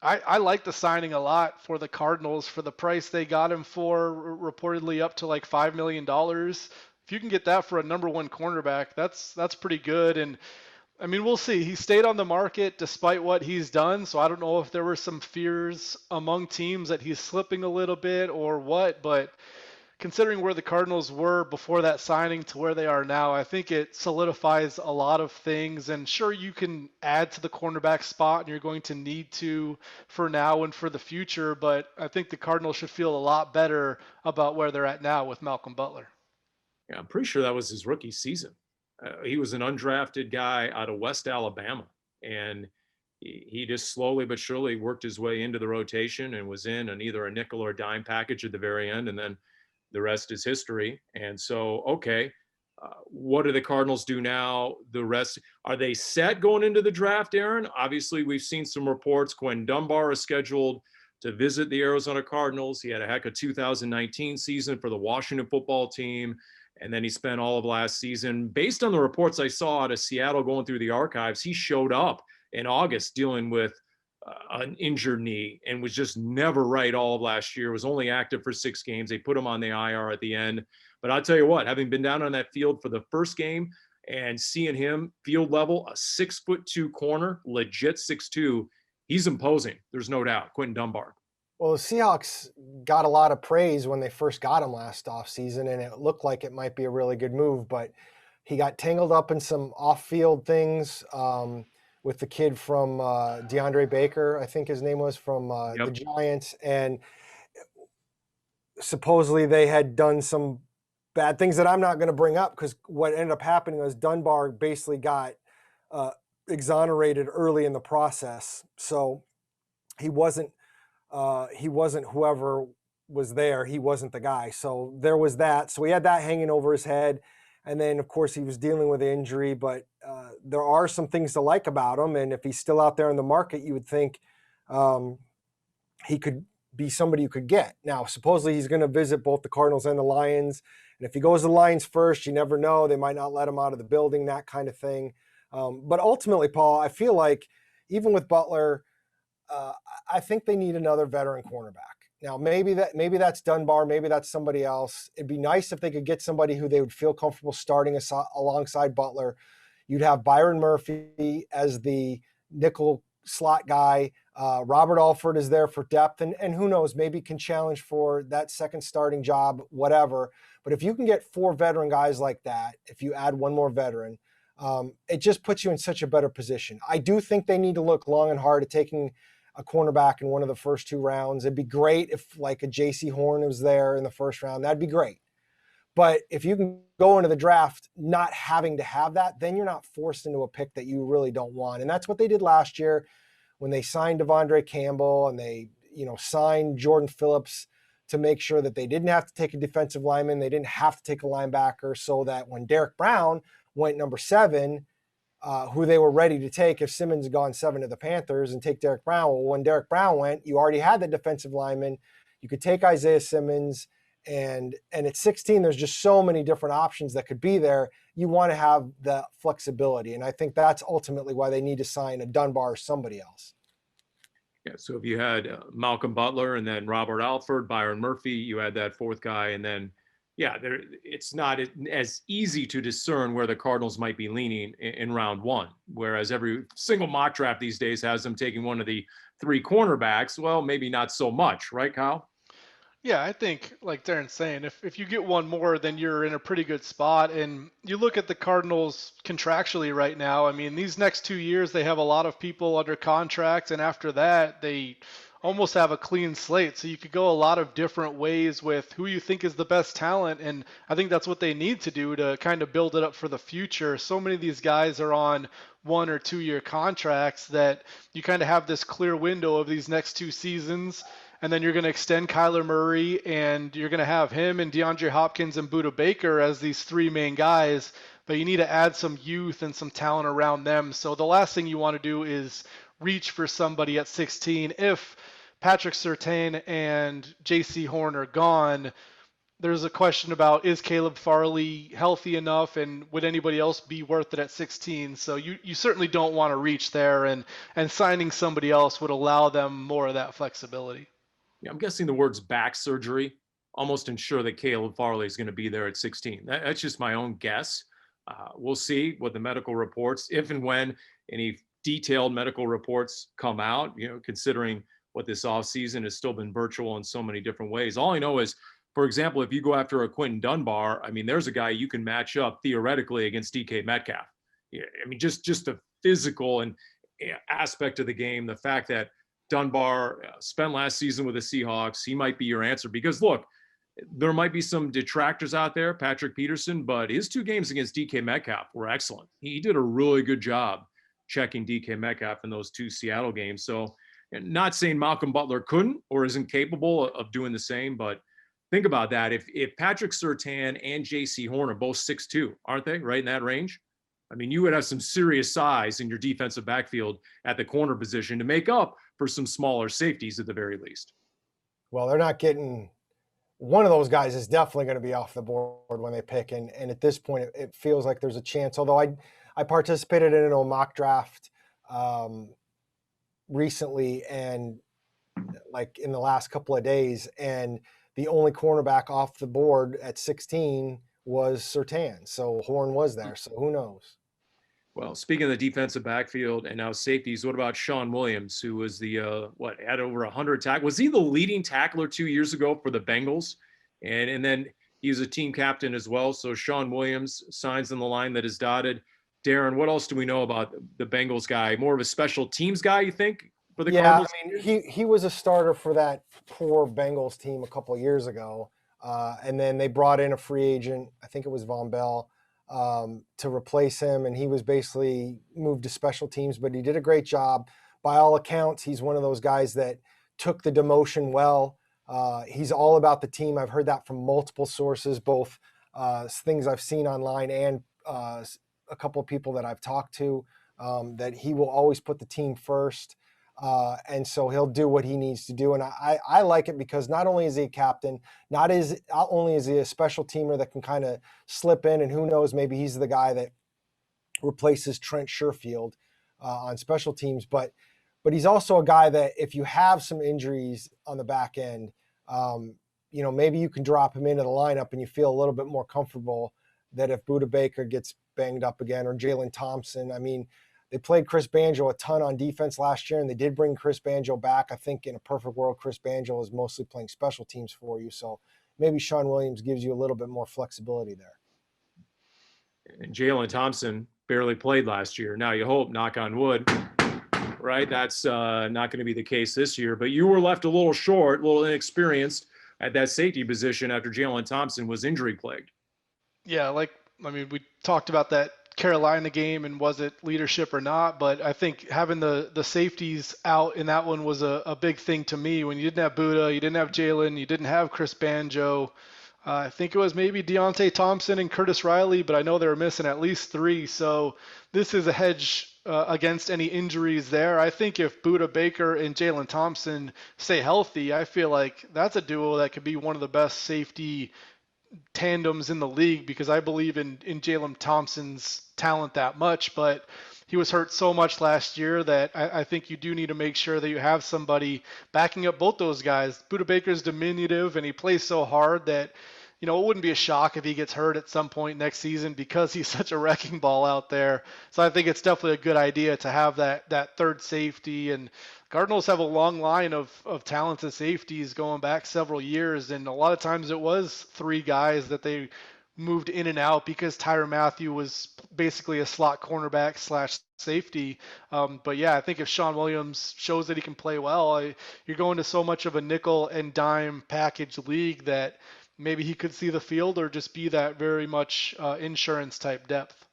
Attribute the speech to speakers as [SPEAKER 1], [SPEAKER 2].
[SPEAKER 1] I like the signing a lot for the Cardinals for the price they got him for, reportedly up to like $5 million. If you can get that for a number one cornerback, that's pretty good. And I mean, we'll see. He stayed on the market despite what he's done, so I don't know if there were some fears among teams that he's slipping a little bit or what, but considering where the Cardinals were before that signing to where they are now, I think it solidifies a lot of things. And sure, you can add to the cornerback spot, and you're going to need to for now and for the future, but I think the Cardinals should feel a lot better about where they're at now with Malcolm Butler.
[SPEAKER 2] Yeah, I'm pretty sure that was his rookie season. He was an undrafted guy out of West Alabama, and he just slowly but surely worked his way into the rotation and was in either a nickel or a dime package at the very end, and then the rest is history. And so, okay, what do the Cardinals do now? The rest, are they set going into the draft, Darren? Obviously, we've seen some reports. Quinn Dunbar is scheduled to visit the Arizona Cardinals. He had a heck of 2019 season for the Washington football team. And then he spent all of last season. Based on the reports I saw out of Seattle going through the archives, he showed up in August dealing with an injured knee and was just never right all of last year, was only active for 6 games. They put him on the IR at the end. But I'll tell you what, having been down on that field for the first game and seeing him field level, a 6'2" corner, legit 6'2", he's imposing. There's no doubt. Quentin Dunbar.
[SPEAKER 3] Well, the Seahawks got a lot of praise when they first got him last offseason, and it looked like it might be a really good move, but he got tangled up in some off-field things with the kid from DeAndre Baker, I think his name was, from the Giants, and supposedly they had done some bad things that I'm not going to bring up, because what ended up happening was Dunbar basically got exonerated early in the process, so he wasn't whoever was there. He wasn't the guy. So there was that. So he had that hanging over his head. And then, of course, he was dealing with injury. But there are some things to like about him. And if he's still out there in the market, you would think he could be somebody you could get. Now, supposedly he's going to visit both the Cardinals and the Lions. And if he goes to the Lions first, you never know. They might not let him out of the building, that kind of thing. But ultimately, Paul, I feel like even with Butler, I think they need another veteran cornerback. Now, maybe that's Dunbar, maybe that's somebody else. It'd be nice if they could get somebody who they would feel comfortable starting alongside Butler. You'd have Byron Murphy as the nickel slot guy. Robert Alford is there for depth, and who knows, maybe can challenge for that second starting job, whatever. But if you can get 4 veteran guys like that, if you add one more veteran, it just puts you in such a better position. I do think they need to look long and hard at taking a cornerback in one of the first 2 rounds. It'd be great if like a J.C. Horn was there in the first round. That'd be great. But if you can go into the draft not having to have that, then you're not forced into a pick that you really don't want. And that's what they did last year when they signed Devondre Campbell and they, signed Jordan Phillips to make sure that they didn't have to take a defensive lineman. They didn't have to take a linebacker, so that when Derek Brown went number 7, who they were ready to take if Simmons had gone 7 to the Panthers and take Derek Brown. Well, when Derek Brown went, you already had the defensive lineman. You could take Isaiah Simmons, and at 16, there's just so many different options that could be there. You want to have the flexibility, and I think that's ultimately why they need to sign a Dunbar or somebody else.
[SPEAKER 2] Yeah, so if you had Malcolm Butler and then Robert Alford, Byron Murphy, you had that 4th guy, and then it's not as easy to discern where the Cardinals might be leaning in round 1, whereas every single mock draft these days has them taking one of the 3 cornerbacks. Well, maybe not so much, right, Kyle?
[SPEAKER 1] Yeah, I think, like Darren's saying, if you get one more, then you're in a pretty good spot. And you look at the Cardinals contractually right now. I mean, these next 2 years, they have a lot of people under contract. And after that, they almost have a clean slate. So you could go a lot of different ways with who you think is the best talent. And I think that's what they need to do to kind of build it up for the future. So many of these guys are on 1 or 2 year contracts that you kind of have this clear window of these next 2 seasons. And then you're going to extend Kyler Murray, and you're going to have him and DeAndre Hopkins and Budda Baker as these 3 main guys. But you need to add some youth and some talent around them. So the last thing you want to do is reach for somebody at 16. If Patrick Surtain and J.C. Horn are gone, there's a question about, is Caleb Farley healthy enough, and would anybody else be worth it at 16? So you certainly don't want to reach there, and signing somebody else would allow them more of that flexibility.
[SPEAKER 2] Yeah, I'm guessing the words back surgery almost ensure that Caleb Farley is going to be there at 16. That's just my own guess. We'll see what the medical reports, if and when any detailed medical reports come out, considering what this offseason has still been virtual in so many different ways. All I know is, for example, if you go after a Quentin Dunbar, I mean, there's a guy you can match up theoretically against DK Metcalf. Yeah, I mean, just the physical and aspect of the game, the fact that Dunbar spent last season with the Seahawks, he might be your answer. Because look, there might be some detractors out there, Patrick Peterson, but his 2 games against DK Metcalf were excellent. He did a really good job checking DK Metcalf in those 2 Seattle games. So, not saying Malcolm Butler couldn't or isn't capable of doing the same, but think about that. If Patrick Surtain and J.C. Horn are both 6'2", aren't they, right in that range? I mean, you would have some serious size in your defensive backfield at the corner position to make up for some smaller safeties at the very least.
[SPEAKER 3] Well, they're not getting – one of those guys is definitely going to be off the board when they pick. And at this point, it feels like there's a chance. Although I participated in an mock draft recently, and like in the last couple of days, and the only cornerback off the board at 16 was Surtain. So Horn was there. So who knows?
[SPEAKER 2] Well, speaking of the defensive backfield and now safeties, what about Sean Williams, who was the, had over 100 tackles? Was he the leading tackler 2 years ago for the Bengals? And then he was a team captain as well. So Sean Williams signs on the line that is dotted. Darren, what else do we know about the Bengals guy? More of a special teams guy, you think, for the Cardinals?
[SPEAKER 3] I mean, he was a starter for that poor Bengals team a couple of years ago. And then they brought in a free agent, I think it was Von Bell, to replace him, and he was basically moved to special teams, but he did a great job. By all accounts, he's one of those guys that took the demotion well. He's all about the team. I've heard that from multiple sources, both things I've seen online and a couple of people that I've talked to, that he will always put the team first. And so he'll do what he needs to do. And I like it because not only is he a captain, not only is he a special teamer that can kind of slip in, and who knows, maybe he's the guy that replaces Trent Sherfield on special teams, but he's also a guy that if you have some injuries on the back end, maybe you can drop him into the lineup and you feel a little bit more comfortable that if Budda Baker gets banged up again, or Jalen Thompson. I mean, they played Chris Banjo a ton on defense last year, and they did bring Chris Banjo back. I think in a perfect world, Chris Banjo is mostly playing special teams for you. So maybe Sean Williams gives you a little bit more flexibility there.
[SPEAKER 2] And Jalen Thompson barely played last year. Now you hope, knock on wood, right? That's not going to be the case this year. But you were left a little short, a little inexperienced at that safety position after Jalen Thompson was injury plagued.
[SPEAKER 1] Yeah, we talked about that Carolina game and was it leadership or not, but I think having the safeties out in that one was a big thing to me. When you didn't have Budda, you didn't have Jalen, you didn't have Chris Banjo. I think it was maybe Deontay Thompson and Curtis Riley, but I know they were missing at least 3. So this is a hedge against any injuries there. I think if Budda Baker and Jalen Thompson stay healthy, I feel like that's a duo that could be one of the best safety tandems in the league, because I believe in Jalen Thompson's talent that much, but he was hurt so much last year that I think you do need to make sure that you have somebody backing up both those guys. Budda Baker's diminutive and he plays so hard that, it wouldn't be a shock if he gets hurt at some point next season because he's such a wrecking ball out there. So I think it's definitely a good idea to have that third safety. And Cardinals have a long line of talented safeties going back several years, and a lot of times it was 3 guys that they moved in and out because Tyrann Mathieu was basically a slot cornerback / safety. But yeah, I think if Sean Williams shows that he can play well, you're going to so much of a nickel and dime package league that maybe he could see the field or just be that very much insurance type depth.